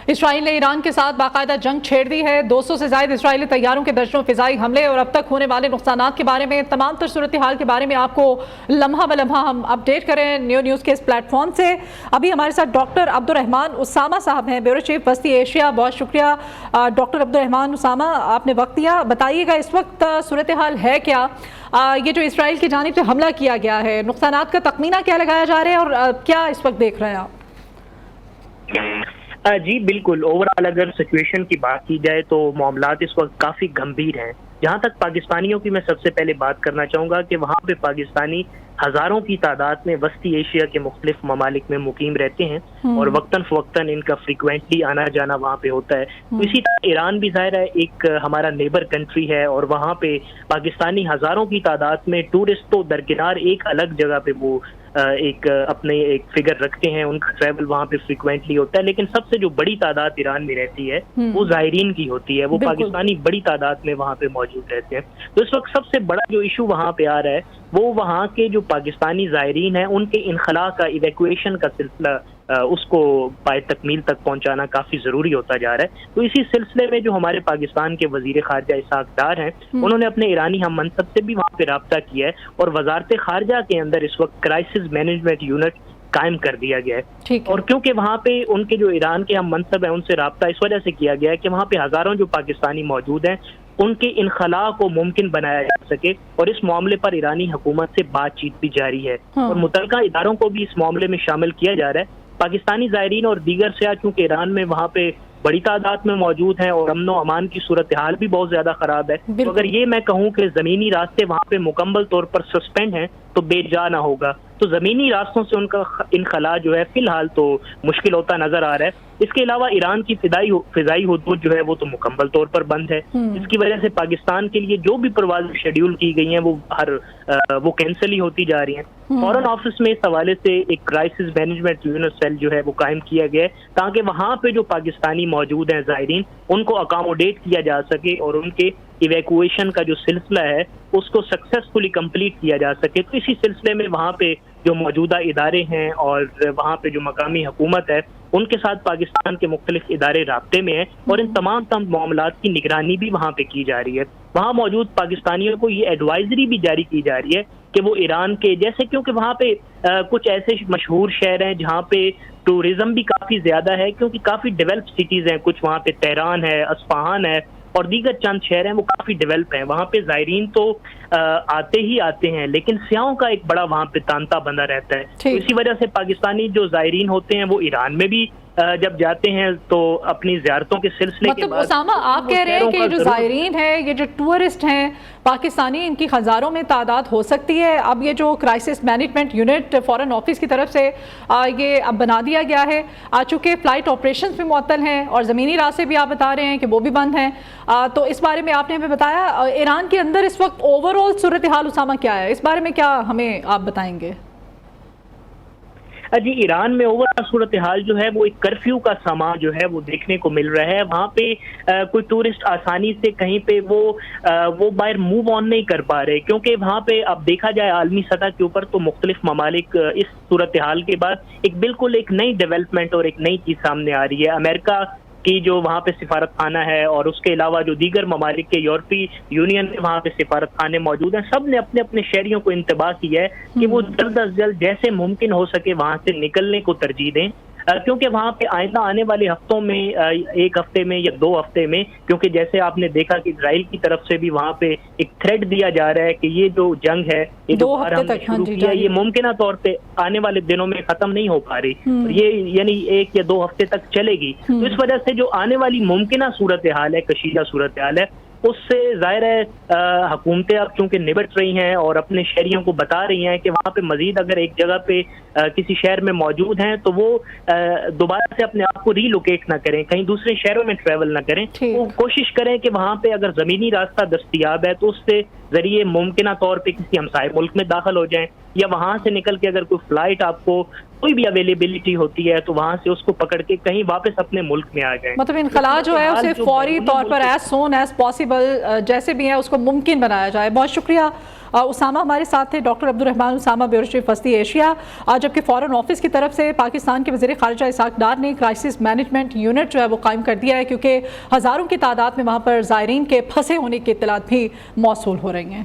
اسرائیل نے ایران کے ساتھ باقاعدہ جنگ چھیڑ دی ہے. 200 سے زائد اسرائیلی طیاروں کے درجنوں فضائی حملے اور اب تک ہونے والے نقصانات کے بارے میں تمام تر صورتحال کے بارے میں آپ کو لمحہ بلمحہ ہم اپڈیٹ کریں نیوز کے اس پلیٹ فارم سے. ابھی ہمارے ساتھ ڈاکٹر عبدالرحمان اسامہ صاحب ہیں, بیورو چیف وسطی ایشیا. بہت شکریہ ڈاکٹر عبدالرحمان اسامہ, آپ نے وقت دیا. بتائیے گا اس وقت صورتحال ہے کیا؟ یہ جو اسرائیل کی جانب سے حملہ کیا گیا ہے, نقصانات کا تخمینہ کیا لگایا جا رہا ہے اور کیا اس وقت دیکھ رہے ہیں آپ؟ جی بالکل, اوور آل اگر سچویشن کی بات کی جائے تو معاملات اس وقت کافی گمبھیر ہیں. جہاں تک پاکستانیوں کی میں سب سے پہلے بات کرنا چاہوں گا کہ وہاں پہ پاکستانی ہزاروں کی تعداد میں وسطی ایشیا کے مختلف ممالک میں مقیم رہتے ہیں اور وقتاً فوقتاً ان کا فریکوینٹلی آنا جانا وہاں پہ ہوتا ہے. تو اسی طرح ایران بھی ظاہر ہے ایک ہمارا نیبر کنٹری ہے اور وہاں پہ پاکستانی ہزاروں کی تعداد میں ٹورسٹ تو درکنار ایک الگ جگہ پہ وہ ایک اپنے ایک فگر رکھتے ہیں, ان کا ٹریول وہاں پہ فریکوینٹلی ہوتا ہے. لیکن سب سے جو بڑی تعداد ایران میں رہتی ہے وہ زائرین کی ہوتی ہے, وہ پاکستانی بڑی تعداد میں وہاں پہ موجود رہتے ہیں. تو اس وقت سب سے بڑا جو ایشو وہاں پہ آ رہا ہے وہ وہاں کے جو پاکستانی زائرین ہیں ان کے انخلاء کا, ایویکویشن کا سلسلہ, اس کو پائے تکمیل تک پہنچانا کافی ضروری ہوتا جا رہا ہے. تو اسی سلسلے میں جو ہمارے پاکستان کے وزیر خارجہ اسحاق ڈار ہیں انہوں نے اپنے ایرانی ہم منصب سے بھی وہاں پہ رابطہ کیا ہے اور وزارت خارجہ کے اندر اس وقت کرائسس مینجمنٹ یونٹ قائم کر دیا گیا ہے. اور کیونکہ وہاں پہ ان کے جو ایران کے ہم منصب ہیں ان سے رابطہ اس وجہ سے کیا گیا ہے کہ وہاں پہ ہزاروں جو پاکستانی موجود ہیں ان کے انخلاء کو ممکن بنایا جا سکے, اور اس معاملے پر ایرانی حکومت سے بات چیت بھی جاری ہے اور متعلقہ اداروں کو بھی اس معاملے میں شامل کیا جا رہا ہے. پاکستانی زائرین اور دیگر سیاح چونکہ ایران میں وہاں پہ بڑی تعداد میں موجود ہیں اور امن و امان کی صورتحال بھی بہت زیادہ خراب ہے, تو اگر یہ میں کہوں کہ زمینی راستے وہاں پہ مکمل طور پر سسپینڈ ہیں تو بے جا نہ ہوگا. تو زمینی راستوں سے ان کا انخلاء جو ہے فی الحال تو مشکل ہوتا نظر آ رہا ہے. اس کے علاوہ ایران کی فضائی حدود جو ہے وہ تو مکمل طور پر بند ہے, جس کی وجہ سے پاکستان کے لیے جو بھی پروازیں شیڈیول کی گئی ہیں وہ کینسل ہی ہوتی جا رہی ہیں. فورن آفس میں اس حوالے سے ایک کرائسس مینجمنٹ یونٹ سیل جو ہے وہ قائم کیا گیا ہے تاکہ وہاں پہ جو پاکستانی موجود ہیں زائرین ان کو اکاموڈیٹ کیا جا سکے اور ان کے ایویکویشن کا جو سلسلہ ہے اس کو سکسیسفلی کمپلیٹ کیا جا سکے. تو اسی سلسلے میں وہاں پہ جو موجودہ ادارے ہیں اور وہاں پہ جو مقامی حکومت ہے ان کے ساتھ پاکستان کے مختلف ادارے رابطے میں ہیں اور ان تمام معاملات کی نگرانی بھی وہاں پہ کی جا رہی ہے. وہاں موجود پاکستانیوں کو یہ ایڈوائزری بھی جاری کی جا رہی ہے کہ وہ ایران کے جیسے, کیونکہ وہاں پہ کچھ ایسے مشہور شہر ہیں جہاں پہ ٹورزم بھی کافی زیادہ ہے, کیونکہ کافی ڈیولپ سٹیز ہیں, کچھ وہاں پہ تہران ہے, اصفہان ہے اور دیگر چند شہر ہیں وہ کافی ڈیولپ ہیں. وہاں پہ زائرین تو آتے ہی آتے ہیں لیکن سیاحوں کا ایک بڑا وہاں پہ تانتا بندہ رہتا ہے. تو اسی وجہ سے پاکستانی جو زائرین ہوتے ہیں وہ ایران میں بھی جب جاتے ہیں تو اپنی زیارتوں کے سلسلے کے بعد اسامہ آپ کہہ رہے ہیں کہ جو زائرین ہیں, یہ جو ٹورسٹ ہیں پاکستانی, ان کی ہزاروں میں تعداد ہو سکتی ہے. اب یہ جو crisis management unit foreign office کی طرف سے یہ اب بنا دیا گیا ہے, چونکہ فلائٹ آپریشنز بھی معطل ہیں اور زمینی راستے بھی آپ بتا رہے ہیں کہ وہ بھی بند ہیں, تو اس بارے میں آپ نے ہمیں بتایا. ایران کے اندر اس وقت اوور آل صورتحال اسامہ کیا ہے, اس بارے میں کیا ہمیں آپ بتائیں گے؟ جی ایران میں اوور صورتحال جو ہے وہ ایک کرفیو کا سما جو ہے وہ دیکھنے کو مل رہا ہے. وہاں پہ کوئی ٹورسٹ آسانی سے کہیں پہ وہ باہر موو آن نہیں کر پا رہے, کیونکہ وہاں پہ اب دیکھا جائے عالمی سطح کے اوپر تو مختلف ممالک اس صورتحال کے بعد بالکل ایک نئی ڈیولپمنٹ اور ایک نئی چیز سامنے آ رہی ہے. امریکہ کی جو وہاں پہ سفارت خانہ ہے اور اس کے علاوہ جو دیگر ممالک کے یورپی یونین میں وہاں پہ سفارت خانے موجود ہیں, سب نے اپنے اپنے شہریوں کو انتباہ کیا ہے کہ وہ جلد از جلد جیسے ممکن ہو سکے وہاں سے نکلنے کو ترجیح دیں, کیونکہ وہاں پہ آئندہ آنے والے ہفتوں میں, ایک ہفتے میں یا 2 ہفتے میں, کیونکہ جیسے آپ نے دیکھا کہ اسرائیل کی طرف سے بھی وہاں پہ ایک تھریٹ دیا جا رہا ہے کہ یہ جو جنگ ہے یہ جو ہم نے شروع کیا یہ ممکنہ طور پہ آنے والے دنوں میں ختم نہیں ہو پا رہی, یہ یعنی 1 یا 2 ہفتے تک چلے گی. تو اس وجہ سے جو آنے والی ممکنہ صورتحال ہے, کشیدہ صورتحال ہے, اس سے ظاہر ہے حکومتیں اب چونکہ نبٹ رہی ہیں اور اپنے شہریوں کو بتا رہی ہیں کہ وہاں پہ مزید اگر ایک جگہ پہ کسی شہر میں موجود ہیں تو وہ دوبارہ سے اپنے آپ کو ری لوکیٹ نہ کریں, کہیں دوسرے شہروں میں ٹریول نہ کریں. وہ کوشش کریں کہ وہاں پہ اگر زمینی راستہ دستیاب ہے تو اس سے ذریعے ممکنہ طور پہ کسی ہمسائے ملک میں داخل ہو جائیں, یا وہاں سے نکل کے اگر کوئی فلائٹ آپ کو کوئی بھی اویلیبلٹی ہوتی ہے تو وہاں سے اس کو پکڑ کے کہیں واپس اپنے ملک میں آ جائیں. مطلب انخلاء جو ہے اسے فوری طور پر ایز سون ایز پاسبل جیسے بھی ہے اس کو ممکن بنایا جائے. بہت شکریہ اسامہ ہمارے ساتھ تھے، doctor Abdulrahman Osama, bureau chief وسطی ایشیا، جبکہ فارن آفس کی طرف سے پاکستان کے وزیر خارجہ اسحاق ڈار نے کرائسس مینجمنٹ یونٹ جو ہے وہ قائم کر دیا ہے، کیونکہ ہزاروں کی تعداد میں وہاں پر زائرین کے پھنسے ہونے کی اطلاعات بھی موصول ہو رہی ہیں۔